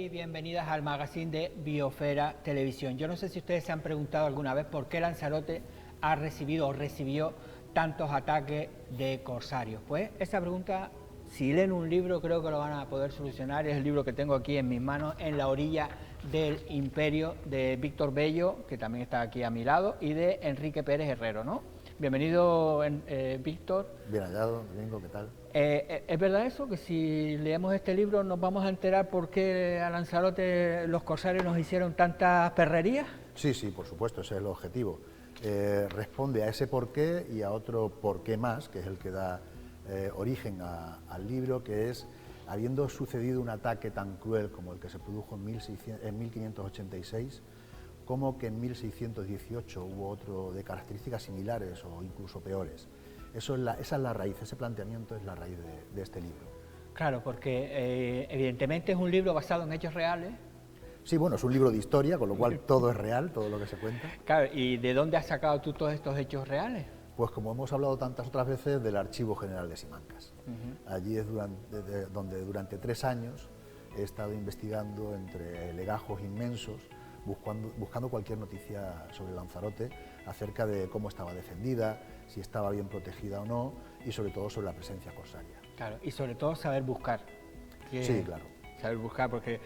y bienvenidas al magazine de Biosfera Televisión. Yo no sé si ustedes se han preguntado alguna vez por qué Lanzarote ha recibido o recibió tantos ataques de corsarios. Pues esa pregunta, si leen un libro, creo que lo van a poder solucionar. Es el libro que tengo aquí en mis manos, En la orilla del imperio, de Víctor Bello, que también está aquí a mi lado, y de Enrique Pérez Herrero, ¿no? Bienvenido, Víctor. Bien hallado, Domingo, ¿qué tal? ¿Es verdad eso, que si leemos este libro nos vamos a enterar por qué a Lanzarote los corsarios nos hicieron tantas perrerías? Sí, por supuesto, ese es el objetivo. Responde a ese porqué y a otro porqué más, que es el que da origen al libro, que es, habiendo sucedido un ataque tan cruel como el que se produjo en 1586, como que en 1618 hubo otro de características similares o incluso peores. Esa es la raíz, ese planteamiento es la raíz de este libro. Claro, porque evidentemente es un libro basado en hechos reales. Sí, bueno, es un libro de historia, con lo cual todo es real, todo lo que se cuenta. Claro, ¿y de dónde has sacado tú todos estos hechos reales? Pues como hemos hablado tantas otras veces, del Archivo General de Simancas. Allí es donde durante 3 años he estado investigando entre legajos inmensos, buscando cualquier noticia sobre Lanzarote, acerca de cómo estaba defendida, si estaba bien protegida o no, y sobre todo sobre la presencia corsaria. Claro, y sobre todo saber buscar. Sí, claro. Saber buscar, porque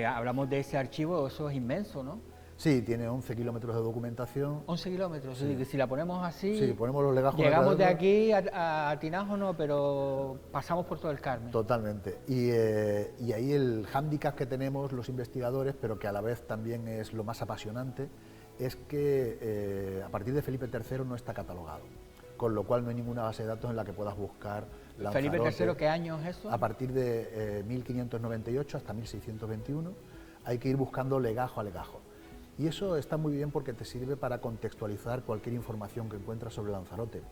hablamos de ese archivo, eso es inmenso, ¿no? Sí, tiene 11 kilómetros de documentación. 11 kilómetros, sí. Que si la ponemos así, sí, ponemos los legajos llegamos de aquí a Tinajo, no, pero pasamos por todo el Carmen. Totalmente, y ahí el hándicap que tenemos los investigadores, pero que a la vez también es lo más apasionante, es que a partir de Felipe III no está catalogado, con lo cual no hay ninguna base de datos en la que puedas buscar Lanzarote. ¿Felipe III qué año es eso? A partir de 1598 hasta 1621 hay que ir buscando legajo a legajo. Y eso está muy bien porque te sirve para contextualizar cualquier información que encuentras sobre Lanzarote.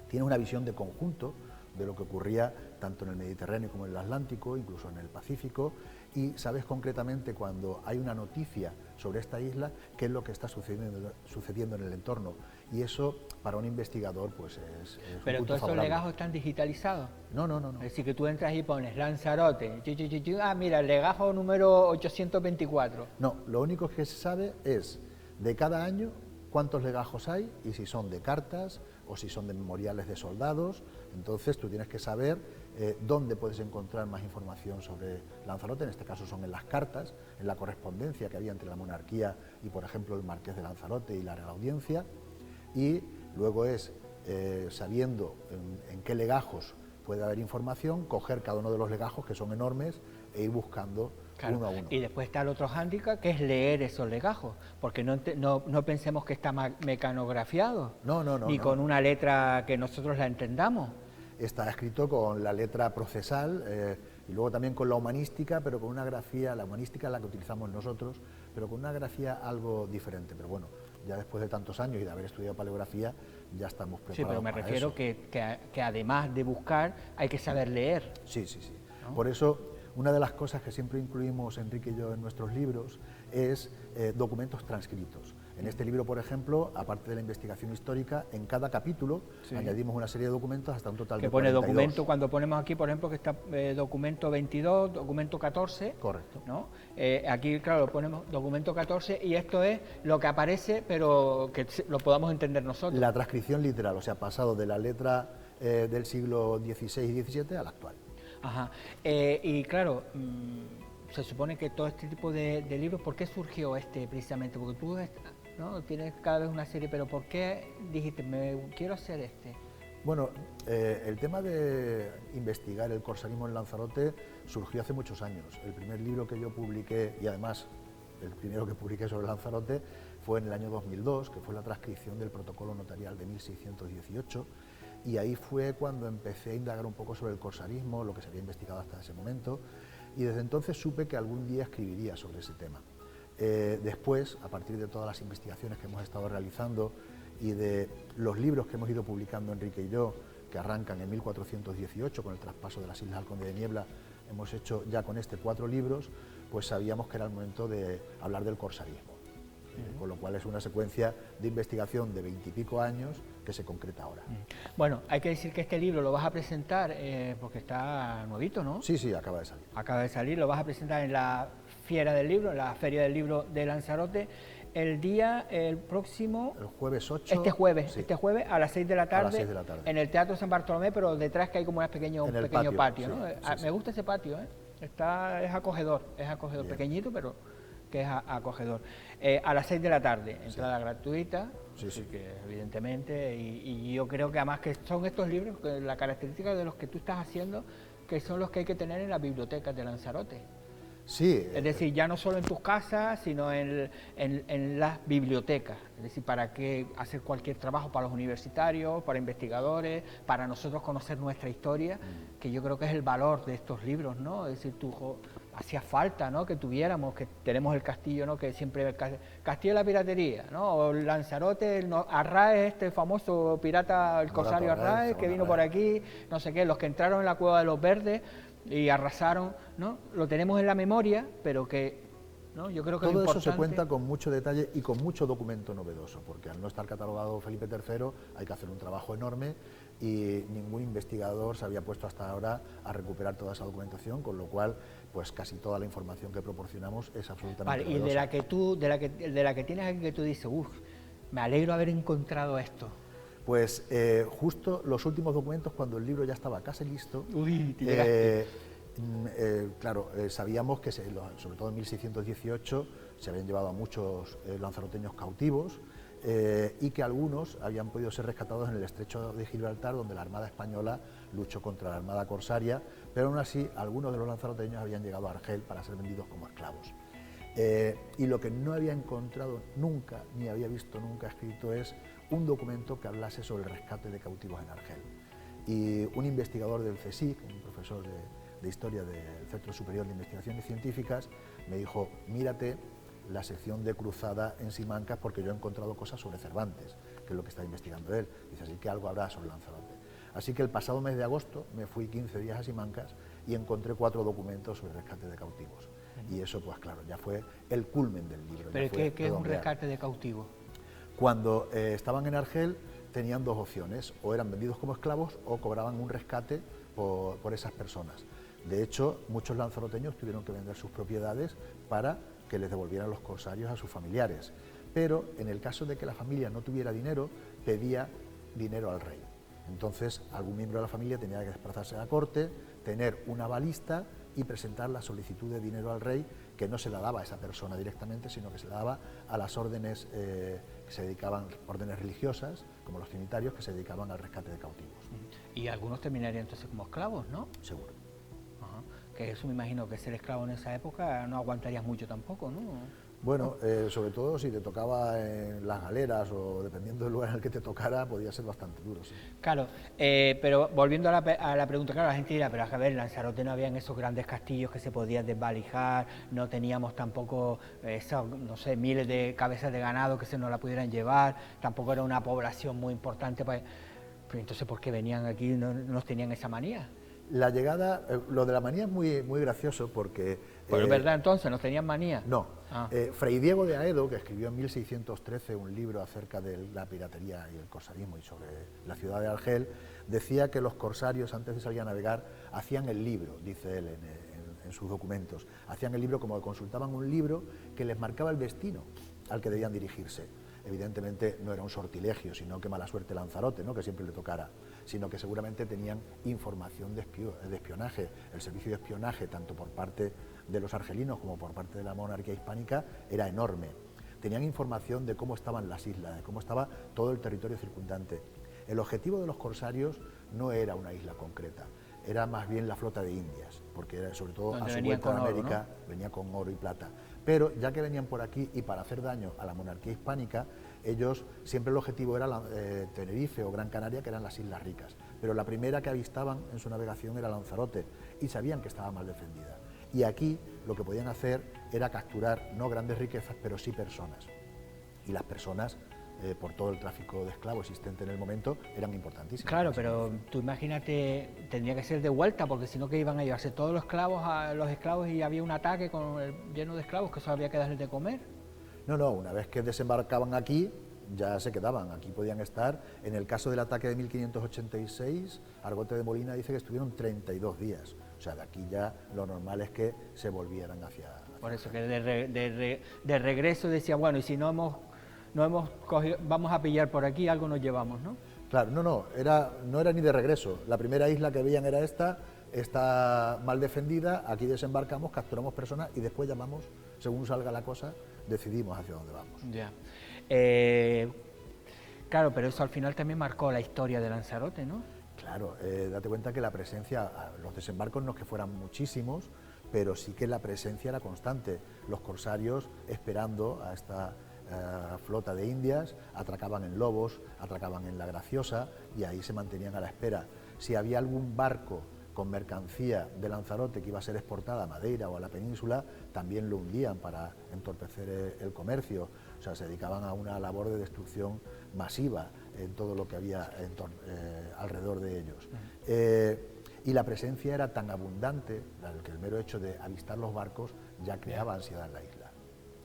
Tienes una visión de conjunto de lo que ocurría tanto en el Mediterráneo como en el Atlántico, incluso en el Pacífico, y sabes concretamente cuando hay una noticia sobre esta isla qué es lo que está sucediendo en el entorno. Y eso para un investigador pues es Pero un punto todos esos favorable. legajos están digitalizados. No. Es decir, que tú entras y pones Lanzarote, mira, el legajo número 824. No, lo único que se sabe es de cada año cuántos legajos hay y si son de cartas o si son de memoriales de soldados. Entonces tú tienes que saber dónde puedes encontrar más información sobre Lanzarote. En este caso son en las cartas, en la correspondencia que había entre la monarquía y, por ejemplo, el marqués de Lanzarote y la Real Audiencia. Y luego es, sabiendo en qué legajos puede haber información, coger cada uno de los legajos, que son enormes, e ir buscando uno a uno. Y después está el otro hándicap, que es leer esos legajos, porque no pensemos que está mecanografiado, ni con una letra que nosotros la entendamos. Está escrito con la letra procesal y luego también con la humanística, pero con una grafía, la humanística es la que utilizamos nosotros, pero con una grafía algo diferente. Pero bueno, ya después de tantos años y de haber estudiado paleografía, ya estamos preparados. Sí, pero me refiero que además de buscar hay que saber leer. Sí. ¿No? Por eso, una de las cosas que siempre incluimos Enrique y yo en nuestros libros es documentos transcritos. En este libro, por ejemplo, aparte de la investigación histórica, en cada capítulo añadimos una serie de documentos hasta un total de 42. Pone documento, cuando ponemos aquí, por ejemplo, que está documento 22, documento 14. Correcto. ¿No? Aquí, claro, ponemos documento 14 y esto es lo que aparece, pero que lo podamos entender nosotros. La transcripción literal, o sea, pasado de la letra del siglo XVI y XVII a la actual. Ajá. Y claro, se supone que todo este tipo de libros, ¿por qué surgió este precisamente? Porque tú ¿no? tienes cada vez una serie, pero ¿por qué dijiste, quiero hacer este? Bueno, el tema de investigar el corsarismo en Lanzarote surgió hace muchos años. El primer libro que yo publiqué, y además el primero que publiqué sobre Lanzarote, fue en el año 2002, que fue la transcripción del protocolo notarial de 1618, y ahí fue cuando empecé a indagar un poco sobre el corsarismo, lo que se había investigado hasta ese momento, y desde entonces supe que algún día escribiría sobre ese tema. Después, a partir de todas las investigaciones que hemos estado realizando y de los libros que hemos ido publicando Enrique y yo, que arrancan en 1418 con el traspaso de las Islas al Conde de Niebla, hemos hecho ya con 4 libros, pues sabíamos que era el momento de hablar del corsarismo. con lo cual es una secuencia de investigación de 20 y pico años que se concreta ahora. Bueno, hay que decir que este libro lo vas a presentar porque está nuevito, ¿no? Sí, sí, acaba de salir. Acaba de salir, lo vas a presentar en la Fiera del Libro, en la Feria del Libro de Lanzarote, el próximo... El jueves 8... Este jueves, sí. este jueves a las 6 de la tarde, A las 6 de la tarde. En el Teatro San Bartolomé, pero detrás que hay como un pequeño patio, ¿no? Sí, sí, Me gusta ese patio, ¿eh? Es acogedor, Bien. pequeñito, pero que es acogedor. A las 6 de la tarde, entrada gratuita, Sí, sí. que evidentemente, y yo creo que además que son estos libros, que la característica de los que tú estás haciendo, que son los que hay que tener en las bibliotecas de Lanzarote. Sí. Es decir, ya no solo en tus casas, sino en las bibliotecas. Es decir, para qué hacer cualquier trabajo para los universitarios, para investigadores, para nosotros conocer nuestra historia, que yo creo que es el valor de estos libros, ¿no? Es decir, hacía falta, ¿no?, que tuviéramos, que tenemos el castillo, ¿no?, que siempre el Castillo de la Piratería, ¿no?, o Lanzarote, Arraez, este famoso pirata, el corsario Arraez, que vino por aquí, no sé qué, los que entraron en la Cueva de los Verdes y arrasaron, ¿no? Lo tenemos en la memoria, pero que, ¿no?, yo creo que todo lo eso importante... se cuenta con mucho detalle y con mucho documento novedoso, porque al no estar catalogado Felipe III hay que hacer un trabajo enorme y ningún investigador se había puesto hasta ahora a recuperar toda esa documentación, con lo cual pues casi toda la información que proporcionamos es absolutamente Vale, y novedosa. de la que tienes aquí, que tú dices, me alegro haber encontrado esto. Pues justo los últimos documentos, cuando el libro ya estaba casi listo, sabíamos que, sobre todo en 1618, se habían llevado a muchos lanzaroteños cautivos y que algunos habían podido ser rescatados en el estrecho de Gibraltar, donde la Armada Española luchó contra la Armada Corsaria, pero aún así algunos de los lanzaroteños habían llegado a Argel para ser vendidos como esclavos. Y lo que no había encontrado nunca, ni había visto nunca escrito, es un documento que hablase sobre el rescate de cautivos en Argel. Y un investigador del CSIC, un profesor de Historia del Centro Superior de Investigaciones Científicas, me dijo, mírate la sección de Cruzada en Simancas, porque yo he encontrado cosas sobre Cervantes, que es lo que está investigando él. Dice, así que algo habrá sobre Lanzarote. Así que el pasado mes de agosto me fui 15 días a Simancas y encontré 4 documentos sobre rescate de cautivos. Y eso, pues claro, ya fue el culmen del libro. ¿Pero qué es un rescate de cautivos? Cuando estaban en Argel tenían 2 opciones, o eran vendidos como esclavos o cobraban un rescate por esas personas. De hecho, muchos lanzaroteños tuvieron que vender sus propiedades para que les devolvieran los corsarios a sus familiares. Pero en el caso de que la familia no tuviera dinero, pedía dinero al rey. Entonces, algún miembro de la familia tenía que desplazarse a la corte, tener una balista y presentar la solicitud de dinero al rey, que no se la daba a esa persona directamente, sino que se la daba a las órdenes que se dedicaban, órdenes religiosas, como los trinitarios, que se dedicaban al rescate de cautivos. Y algunos terminarían entonces como esclavos, ¿no? Seguro. Ajá. Que eso me imagino que ser esclavo en esa época no aguantarías mucho tampoco, ¿no? Bueno, sobre todo si te tocaba en las galeras o dependiendo del lugar en el que te tocara, podía ser bastante duro, sí. Claro, pero volviendo a la pregunta, claro, la gente dirá, pero a ver, en Lanzarote no habían esos grandes castillos que se podían desvalijar, no teníamos tampoco esos, no sé, miles de cabezas de ganado que se nos la pudieran llevar, tampoco era una población muy importante, pero entonces, ¿por qué venían aquí y no nos tenían esa manía? La llegada, lo de la manía es muy gracioso porque... Pues es verdad, entonces, ¿nos tenían manía? No. Fray Diego de Aedo, que escribió en 1613 un libro acerca de la piratería y el corsarismo y sobre la ciudad de Argel, decía que los corsarios, antes de salir a navegar, hacían el libro, dice él en sus documentos, hacían el libro como que consultaban un libro que les marcaba el destino al que debían dirigirse. Evidentemente no era un sortilegio, sino que mala suerte Lanzarote, ¿no?, que siempre le tocara, sino que seguramente tenían información de espionaje. El servicio de espionaje, tanto por parte de los argelinos como por parte de la monarquía hispánica, era enorme. Tenían información de cómo estaban las islas, de cómo estaba todo el territorio circundante. El objetivo de los corsarios no era una isla concreta, era más bien la flota de Indias, porque era, sobre todo a su vuelta a América, venía con oro y plata. Pero ya que venían por aquí y para hacer daño a la monarquía hispánica, ellos siempre el objetivo era Tenerife o Gran Canaria, que eran las islas ricas. Pero la primera que avistaban en su navegación era Lanzarote y sabían que estaba mal defendida. Y aquí lo que podían hacer era capturar no grandes riquezas, pero sí personas. Y las personas, por todo el tráfico de esclavos existente en el momento, eran importantísimas. Claro, pero tú imagínate, tendría que ser de vuelta, porque si no, que iban a llevarse todos los esclavos y había un ataque lleno de esclavos, que eso había que darles de comer. No, una vez que desembarcaban aquí, ya se quedaban, aquí podían estar. En el caso del ataque de 1586, Argote de Molina dice que estuvieron 32 días. O sea, de aquí ya lo normal es que se volvieran hacia... Por eso que de regreso decía, bueno, y si no hemos cogido, vamos a pillar por aquí, algo nos llevamos, ¿no? Claro, no era ni de regreso. La primera isla que veían era esta, está mal defendida, aquí desembarcamos, capturamos personas y después llamamos, según salga la cosa, decidimos hacia dónde vamos. Ya. Claro, pero eso al final también marcó la historia de Lanzarote, ¿no? Claro, date cuenta que la presencia, los desembarcos no es que fueran muchísimos, pero sí que la presencia era constante. Los corsarios esperando a esta flota de indias, atracaban en Lobos, atracaban en La Graciosa y ahí se mantenían a la espera. Si había algún barco con mercancía de Lanzarote que iba a ser exportada a Madeira o a la península, también lo hundían para entorpecer el comercio. O sea, se dedicaban a una labor de destrucción masiva en todo lo que había alrededor de ellos. Y la presencia era tan abundante, que el mero hecho de avistar los barcos ya creaba ansiedad en la isla.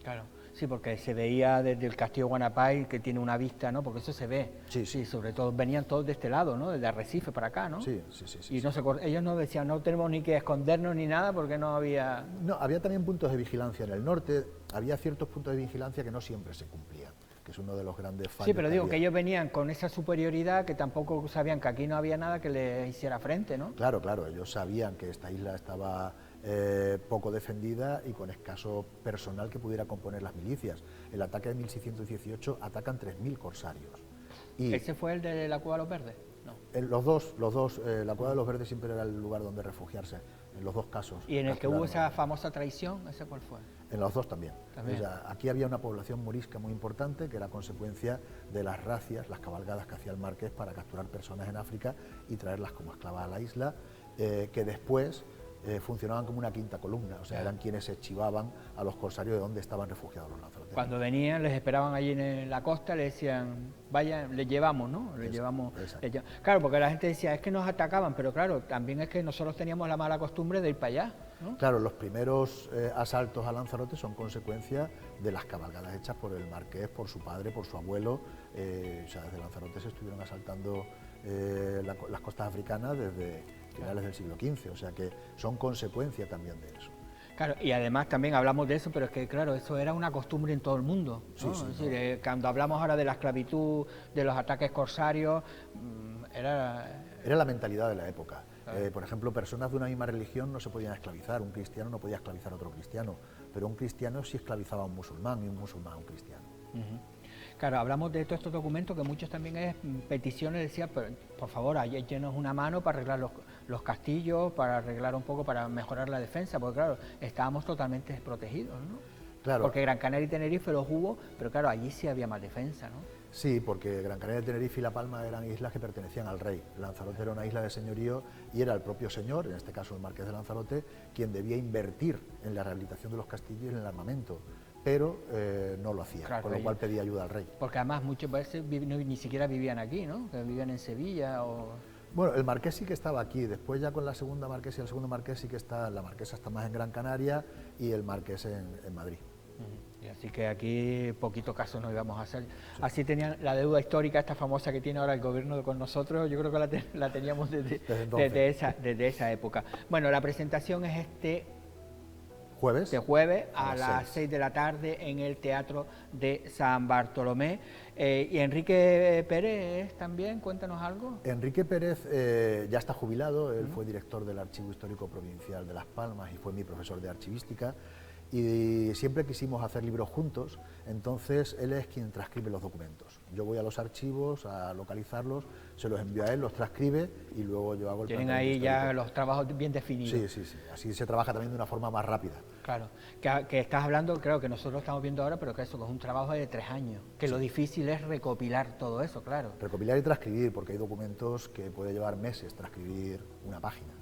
Claro, sí, porque se veía desde el castillo Guanapay, que tiene una vista, ¿no? Porque eso se ve. Sí. Sobre todo venían todos de este lado, ¿no? Desde Arrecife para acá, ¿no? Sí. Y no ellos no decían, no tenemos ni que escondernos ni nada, porque no había... No, había también puntos de vigilancia en el norte, había ciertos puntos de vigilancia que no siempre se cumplían, que es uno de los grandes fallos. Sí, pero digo que ellos venían con esa superioridad que tampoco sabían que aquí no había nada que les hiciera frente, ¿no? Claro, ellos sabían que esta isla estaba poco defendida y con escaso personal que pudiera componer las milicias. El ataque de 1618 atacan 3.000 corsarios. Y ¿ese fue el de la Cueva de los Verdes? No. Los dos, la Cueva de los Verdes siempre era el lugar donde refugiarse, en los dos casos. ¿Y en el que hubo esa famosa traición, ese cuál fue? En los dos también. ¿También? O sea, aquí había una población morisca muy importante que era consecuencia de las racias, las cabalgadas que hacía el marqués para capturar personas en África y traerlas como esclavas a la isla, que después funcionaban como una quinta columna, o sea, eran quienes se chivaban a los corsarios de donde estaban refugiados los lanzaroteros. Cuando venían, les esperaban allí en la costa, le decían, vaya, les llevamos, ¿no? Les llevamos. Claro, porque la gente decía, es que nos atacaban, pero claro, también es que nosotros teníamos la mala costumbre de ir para allá, ¿no? Claro, los primeros asaltos a Lanzarote son consecuencia de las cabalgadas hechas por el marqués, por su padre, por su abuelo. O sea, desde Lanzarote se estuvieron asaltando las costas africanas desde finales del siglo XV, o sea que son consecuencia también de eso. Claro, y además también hablamos de eso, pero es que claro, eso era una costumbre en todo el mundo, ¿no? Es decir, cuando hablamos ahora de la esclavitud, de los ataques corsarios, era la mentalidad de la época. Por ejemplo, personas de una misma religión no se podían esclavizar, un cristiano no podía esclavizar a otro cristiano, pero un cristiano sí esclavizaba a un musulmán y un musulmán a un cristiano. Claro, hablamos de todos estos documentos que muchos también es peticiones, decía, por favor, échenos una mano para arreglar los castillos, para arreglar un poco, para mejorar la defensa, porque claro, estábamos totalmente desprotegidos, ¿no? Claro. Porque Gran Canaria y Tenerife los hubo, pero claro, allí sí había más defensa, ¿no? Sí, porque Gran Canaria, Tenerife y La Palma eran islas que pertenecían al rey. Lanzarote era una isla de señorío y era el propio señor, en este caso el marqués de Lanzarote, quien debía invertir en la rehabilitación de los castillos y en el armamento, pero no lo hacía, claro, con lo cual pedía ayuda al rey. Porque además muchos veces ni siquiera vivían aquí, ¿no? Que vivían en Sevilla o... Bueno, el marqués sí que estaba aquí, después ya con la segunda marquesa y el segundo marqués sí que está, la marquesa está más en Gran Canaria y el marqués en Madrid. Y así que aquí poquito caso nos íbamos a hacer. Sí. Así tenían la deuda histórica, esta famosa que tiene ahora el gobierno con nosotros, yo creo que la teníamos desde esa época. Bueno, la presentación es este jueves a las 6 de la tarde en el Teatro de San Bartolomé. Y Enrique Pérez también, cuéntanos algo. Enrique Pérez ya está jubilado, él fue director del Archivo Histórico Provincial de Las Palmas y fue mi profesor de archivística. Y siempre quisimos hacer libros juntos, entonces él es quien transcribe los documentos. Yo voy a los archivos a localizarlos, se los envío a él, los transcribe y luego yo hago el Tienen ahí histórico. Ya los trabajos bien definidos. Sí, así se trabaja también de una forma más rápida. Claro, que estás hablando, creo que nosotros estamos viendo ahora, pero que eso que es un trabajo de 3 años, que lo difícil es recopilar todo eso, claro. Recopilar y transcribir, porque hay documentos que puede llevar meses transcribir una página.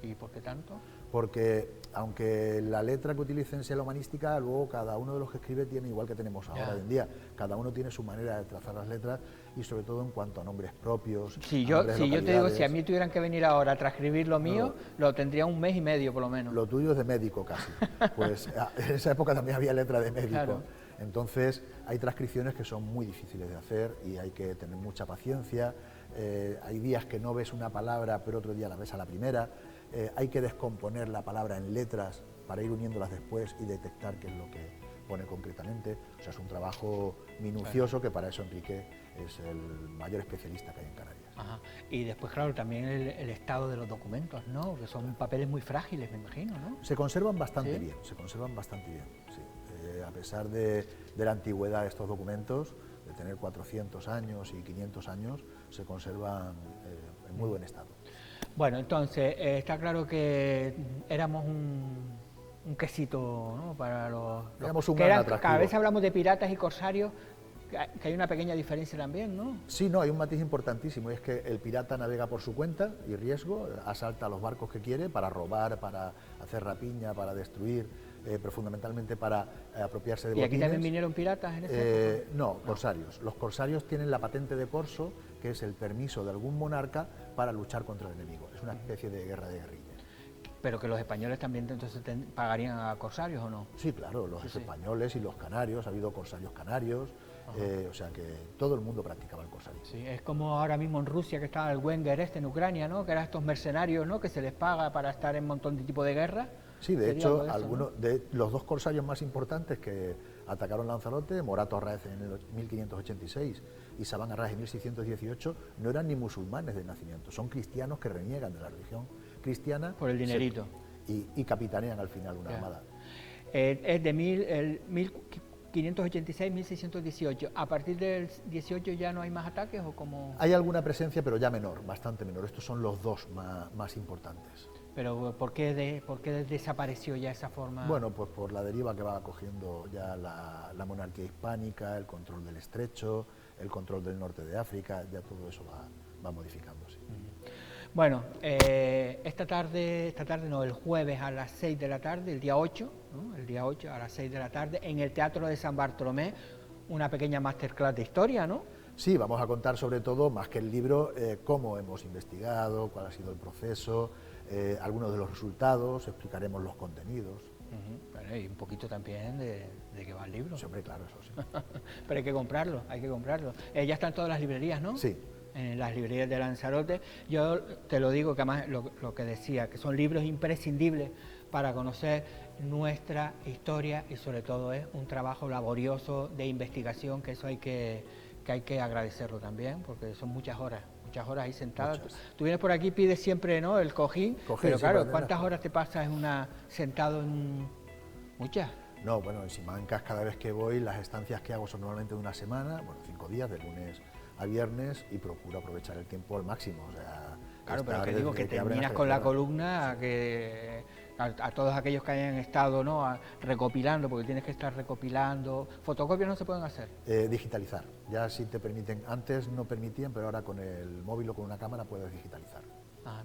¿Y por qué tanto? Porque aunque la letra que utilicen sea la humanística, luego cada uno de los que escribe tiene, igual que tenemos ahora hoy en día, cada uno tiene su manera de trazar las letras y sobre todo en cuanto a nombres propios. Si yo te digo, si a mí tuvieran que venir ahora a transcribir lo mío, lo tendría 1 mes y medio por lo menos. Lo tuyo es de médico casi. Pues en esa época también había letra de médico. Claro. Entonces hay transcripciones que son muy difíciles de hacer y hay que tener mucha paciencia. Hay días que no ves una palabra, pero otro día la ves a la primera. Hay que descomponer la palabra en letras para ir uniéndolas después y detectar qué es lo que pone concretamente. O sea, es un trabajo minucioso que para eso Enrique es el mayor especialista que hay en Canarias. Ajá. Y después, claro, también el estado de los documentos, ¿no? Que son papeles muy frágiles, me imagino, ¿no? Se conservan bastante bien, se conservan bastante bien, sí. A pesar de la antigüedad de estos documentos, de tener 400 años y 500 años, se conservan en muy buen estado. Bueno, entonces, está claro que éramos un quesito, ¿no? Para los éramos un que gran eran, atractivo. cada vez hablamos de piratas y corsarios, que hay una pequeña diferencia también, ¿no? Sí, no, hay un matiz importantísimo, y es que el pirata navega por su cuenta y riesgo, asalta a los barcos que quiere para robar, para hacer rapiña, para destruir, pero fundamentalmente para apropiarse de botines. ¿Y aquí también vinieron piratas en ese época? No, corsarios. Los corsarios tienen la patente de corso, que es el permiso de algún monarca para luchar contra el enemigo. Es una especie de guerra de guerrilla. Pero que los españoles también entonces pagarían a corsarios, ¿o no? Sí, claro, los españoles y los canarios, ha habido corsarios canarios, o sea que todo el mundo practicaba el corsario. Sí, es como ahora mismo en Rusia que está el Wenger en Ucrania, ¿no? Que eran estos mercenarios, ¿no? Que se les paga para estar en un montón de tipos de guerra. Sí, de hecho, de los dos corsarios más importantes que atacaron Lanzarote, Morato Arráez en el 1586 y Sabán Arráez en 1618, no eran ni musulmanes de nacimiento, son cristianos que reniegan de la religión cristiana. Por el dinerito. Y capitanean al final una armada. Es de 1586, 1618. ¿A partir del 18 ya no hay más ataques o cómo? Hay alguna presencia, pero ya menor, bastante menor. Estos son los dos más importantes. ¿Pero por qué desapareció ya esa forma? Bueno, pues por la deriva que va cogiendo ya la monarquía hispánica, el control del estrecho, el control del norte de África, ya todo eso va modificándose. Bueno, esta tarde no, el jueves a las 6 de la tarde, el día 8, ¿no? El día 8 a las 6 de la tarde, en el Teatro de San Bartolomé, una pequeña masterclass de historia, ¿no? Sí, vamos a contar sobre todo, más que el libro, cómo hemos investigado, cuál ha sido el proceso, algunos de los resultados, explicaremos los contenidos. Bueno, y un poquito también de qué va el libro. Sí, hombre, claro, eso sí. Pero hay que comprarlo, hay que comprarlo. Ya están todas las librerías, ¿no? Sí. En las librerías de Lanzarote. Yo te lo digo, que además lo que decía, que son libros imprescindibles para conocer nuestra historia y sobre todo es un trabajo laborioso de investigación, que eso hay que agradecerlo también, porque son muchas horas ahí sentadas. Tú vienes por aquí, pides siempre, ¿no?, el cojín, pero sí, claro, ¿cuántas horas te pasas sentado en muchas? No, bueno, en Simancas cada vez que voy, las estancias que hago son normalmente de una semana, bueno, 5 días, de lunes a viernes, y procuro aprovechar el tiempo al máximo. O sea, claro, pero que digo que terminas con la columna, a todos aquellos que hayan estado, ¿no?, recopilando, porque tienes que estar recopilando. ¿Fotocopias no se pueden hacer? Digitalizar, ya sí te permiten, antes no permitían, pero ahora con el móvil o con una cámara puedes digitalizar.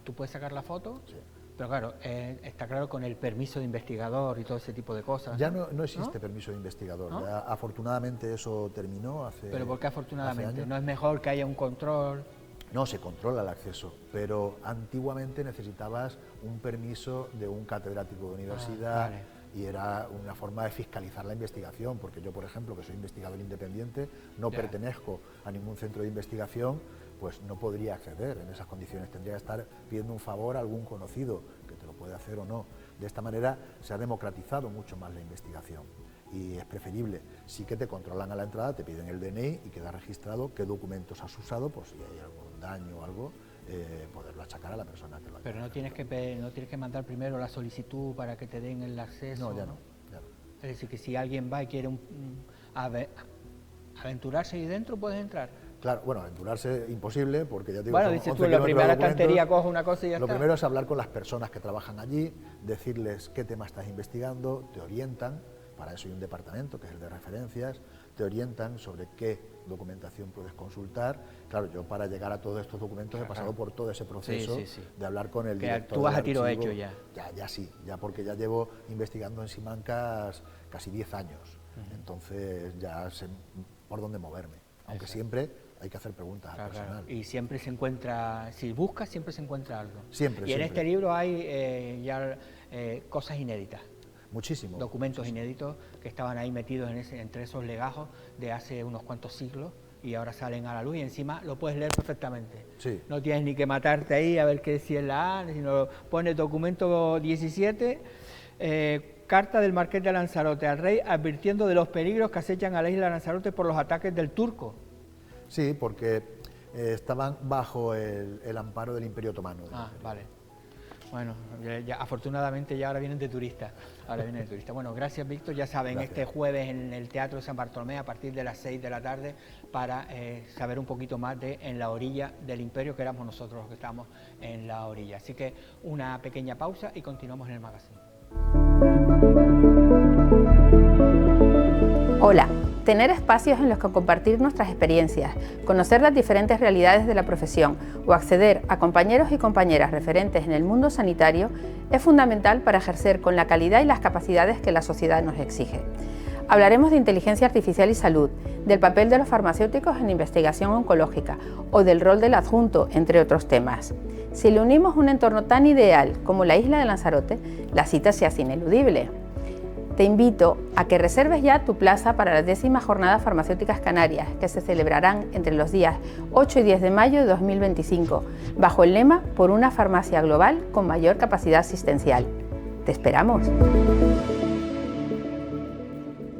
¿Tú puedes sacar la foto? Sí. Pero claro, está claro con el permiso de investigador y todo ese tipo de cosas. Ya no existe permiso de investigador, ¿no? Ya, afortunadamente eso terminó hace. ¿Pero por qué afortunadamente? ¿No es mejor que haya un control? No, se controla el acceso, pero antiguamente necesitabas un permiso de un catedrático de universidad. Vale. Y era una forma de fiscalizar la investigación, porque yo, por ejemplo, que soy investigador independiente, no pertenezco a ningún centro de investigación, pues no podría acceder en esas condiciones, tendría que estar pidiendo un favor a algún conocido, que te lo puede hacer o no. De esta manera se ha democratizado mucho más la investigación y es preferible. Sí que te controlan a la entrada, te piden el DNI y queda registrado qué documentos has usado, por si hay algún daño o algo, poderlo achacar a la persona que lo ha hecho. Pero no tienes que mandar primero la solicitud para que te den el acceso. No, ya no. Es decir, que si alguien va y quiere aventurarse ahí dentro, puedes entrar. Claro, bueno, aventurarse imposible, porque ya te digo, bueno, dices tú, la primera estantería coge una cosa y ya está. Lo primero es hablar con las personas que trabajan allí, decirles qué tema estás investigando, te orientan, para eso hay un departamento que es el de referencias, te orientan sobre qué documentación puedes consultar. Claro, yo para llegar a todos estos documentos he pasado por todo ese proceso de hablar con el director. Tú vas del a tiro archivo. hecho ya. Ya sí, ya porque ya llevo investigando en Simancas casi 10 años, entonces ya sé por dónde moverme, aunque siempre hay que hacer preguntas al personal. Y siempre se encuentra, si buscas, siempre se encuentra algo. Siempre, y en este libro hay ya cosas inéditas. Muchísimo. Documentos inéditos que estaban ahí metidos entre esos legajos de hace unos cuantos siglos y ahora salen a la luz y encima lo puedes leer perfectamente. Sí. No tienes ni que matarte ahí a ver qué decía en la A, sino pones documento 17, carta del Marqués de Lanzarote al rey advirtiendo de los peligros que acechan a la isla de Lanzarote por los ataques del turco. Sí, porque estaban bajo el amparo del Imperio Otomano. Vale. Bueno, ya, afortunadamente ya ahora vienen de turistas. Bueno, gracias Víctor, ya saben, este jueves en el Teatro de San Bartolomé a partir de las 6 de la tarde para saber un poquito más de En la orilla del imperio, que éramos nosotros los que estamos en la orilla. Así que una pequeña pausa y continuamos en el magazine. Hola. Tener espacios en los que compartir nuestras experiencias, conocer las diferentes realidades de la profesión o acceder a compañeros y compañeras referentes en el mundo sanitario es fundamental para ejercer con la calidad y las capacidades que la sociedad nos exige. Hablaremos de inteligencia artificial y salud, del papel de los farmacéuticos en investigación oncológica o del rol del adjunto, entre otros temas. Si le unimos un entorno tan ideal como la isla de Lanzarote, la cita se hace ineludible. Te invito a que reserves ya tu plaza para las 10ª Jornadas Farmacéuticas Canarias, que se celebrarán entre los días 8 y 10 de mayo de 2025, bajo el lema Por una farmacia global con mayor capacidad asistencial. ¡Te esperamos!